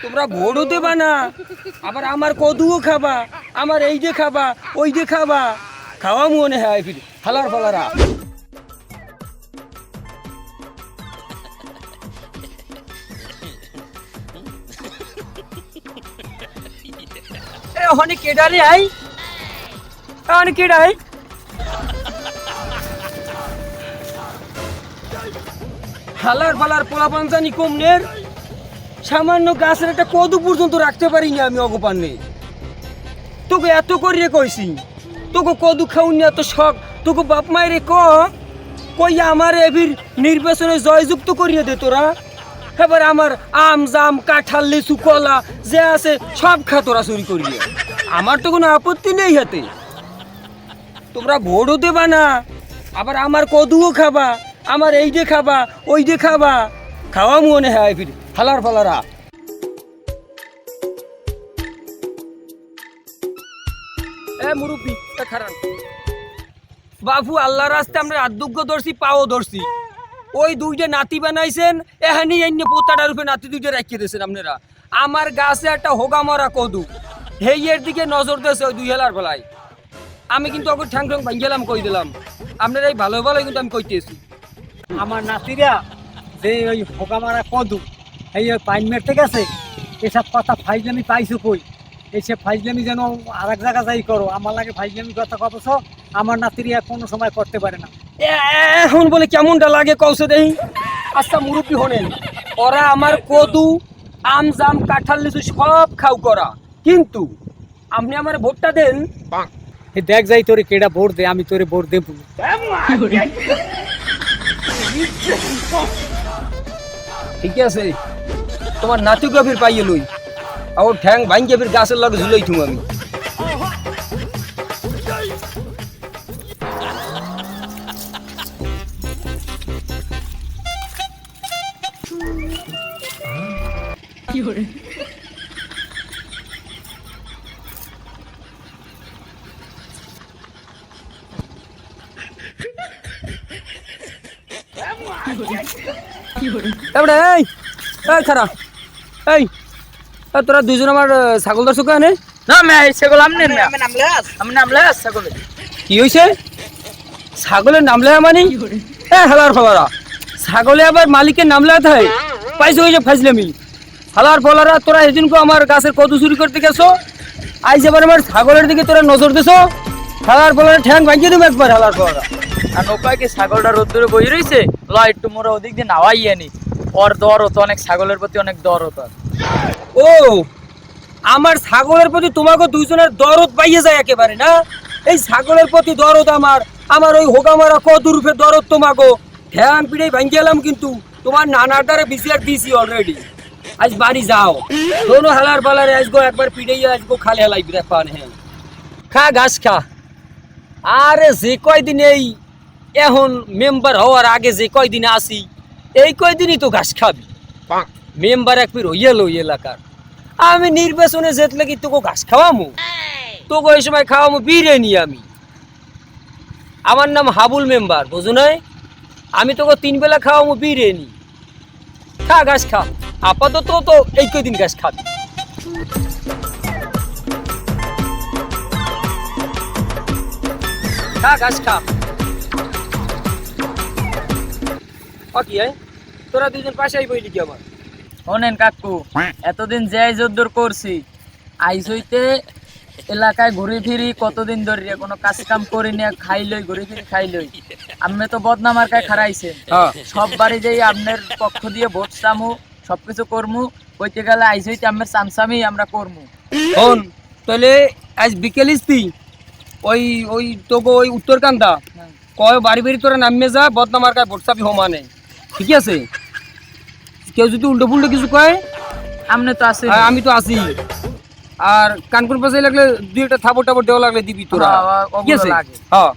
তোমরা ভোটও দেবা না, আবার আমার কদুও খাবা, আমার এই যে খাবা ওই যে খাবা, খাওয়া মনে হয় ফির হালার ফালারা। অনেক কেডারে আই, অনেক কেডাই হালার ফালার পোলা পাঞ্চানি কমনের সামান্য গাছের একটা কদু পর্যন্ত রাখতে পারিনি আমি অগোপান নেই। তোকে এত করিয়ে কইছি, তোকে কদু খাউনি এত শখ, তোকে বাপ মায়েরে কইয়া আমার এবির নির্বাচনে জয়যুক্ত করিয়ে দে তোরা। এবার আমার আম জাম কাঁঠাল লিচু কলা যে আছে সব খা তোরা চুরি করিয়ে, আমার তো কোনো আপত্তি নেই হাতে। তোমরা ভোটও দেবা না, আবার আমার কদুও খাবা, আমার এই যে খাবা ওই যে খাবা, খাওয়া মনে হয় ফির হালার ফালারা। মুরব্বী খারাপ বাবু, আল্লাহ রাস্তায় আমরা আদুগ্য ধরছি, পাও ধরছি, ওই দুইটা নাতি বানাইছেন, এখানে এনে পোতাটার উপরে নাতি দুইটা রাখিয়ে দিয়েছেন আপনারা। আমার গাছে একটা হোগা মারা কদু, হেইয়ের দিকে নজর দিয়েছে ওই দুই হেলার বেলায়। আমি কিন্তু ওকে ঠ্যাং ঠ্যাং ভাঙ্গেলাম, কই দিলাম আপনারা এই ভালো ভালো কিন্তু আমি কইতেছি। আমার নাতিরা যে ওই হোগা মারা কদু এই ওই পাইন মেরতে গেছে, এসব কথা ফাইজলামি পাইছো কই? এইসব ফাইজলামি যেন আর এক জায়গা যাই করো, আমার লাগে ফাইজলামি কথা কতছ আমার নাতিরা কোনো সময় করতে পারে না। এখন বলে কেমনটা লাগে কৌশে দেই। আচ্ছা মুরব্বী হনেন, ওরা আমার কদু আম জাম কাঁঠাল লিচু সব খাও করা, কিন্তু আপনি আমার ভোটটা দেন। দেখ যাই তোরে কেডা ভোট দে, আমি তোরে ভোট দেব। ঠিক আছে, তোমার নাতি গভীর পাইয়ে লই, আর ঠ্যাং ভাঙ্গে ফির গাছের লগে ঝুলাই থুম আমি। তোরা দুজন আমার ছাগল দর্শক আনে না ছাগল আমনে ছাগল কি হয়েছে? ছাগলের নামলে মানে হালার ফলারা, ছাগলে আবার মালিকের নামলে হয় পাইছো হয়েছে ফাইজলামি। হালার ফলারা, তোরা এদিনকে আমার গাছের কদু চুরি করতে গেছো, আইজ এবার আমার ছাগলের দিকে তোরা নজর দিছো, হালার ফলারা ঠ্যাং ভাঙিয়ে দেবো একবার হালার ফলারা। আর নৌকায় কি ছাগলটা রোদ্দুরে বই রয়েছে, ল একটু মোরা ওদিক দিয়ে নাওয়াই আনি, ওর দর হতো অনেক, ছাগলের প্রতি অনেক দর হতো। ও আমার ছাগলের প্রতি তোমাকে দুইজনের দরদ পাইয়ে যায় একেবারে না? এই ছাগলের প্রতি দরদ আমার, আমার ওই হোগামারা কত রূপে দরদ তোমাকে ধ্যান পিড়ে ভাঙ্গি এলাম, কিন্তু তোমার নানার দ্বারা বিচার দিছি অলরেডি। আজ বাড়ি যাও, দোনো হালার বালারে আসবো একবার পিড়ে আসবো, খালি হেলাই পান। হ্যাঁ খা ঘাস খা। আরে যে কয়দিন এই এখন মেম্বার হওয়ার আগে যে কয়দিনে আসি, এই কয়দিনই তো ঘাস খাবি। মেম্বার এক পির হইয়া লই এলাকার, আমি নির্বাচনে যেতলে কি তোকে ঘাস খাওয়ামু, তোকে ওই সময় খাওয়ামু বিরিয়ানি। আমি আমার নাম হাবুল মেম্বার, বুঝো নাই? আমি তোকে 3 বেলা খাওয়ামু বিরিয়ানি। খা ঘাস খা, আপাতত তো এই কয়দিন ঘাস খাবি। খা ঘাস খা। কি তোরা দুজন পাশে বইলি কি আমার? শোনেন কাকু, এতদিন যে যদ্দুর করছি, আইস হইতে এলাকায় ঘুরে ফিরি কতদিন ধরে, কোনো কাজ কাম করি না, খাইলই ঘুরে ফিরি খাইলই। আপনি তো বদনামার কায় খারাইছেন, সব বাড়ি যাই আপনার পক্ষ দিয়ে ভোট চামু, সবকিছু করমু, কইতে গেলে আইস হইতে আমার চামচামি আমরা করমু। শোন তাহলে আজ বিকেল ইস্তি ওই ওই তোকে ওই উত্তরকান্দা কয় বাড়ি বাড়ি তোরা নামিয়ে যা, বদনামার কায় ভোট চাবি হমানে, ঠিক আছে? কেউ যদি উল্টো পুল্টো কিছু কয়, আপনি তো আছেন, আমি তো আছি। আর কানকুন পাশে লাগলে 2 একটা থাপড় টাপড় দেওয়া লাগলে দিবি তোরা, ঠিক আছে? হ্যাঁ।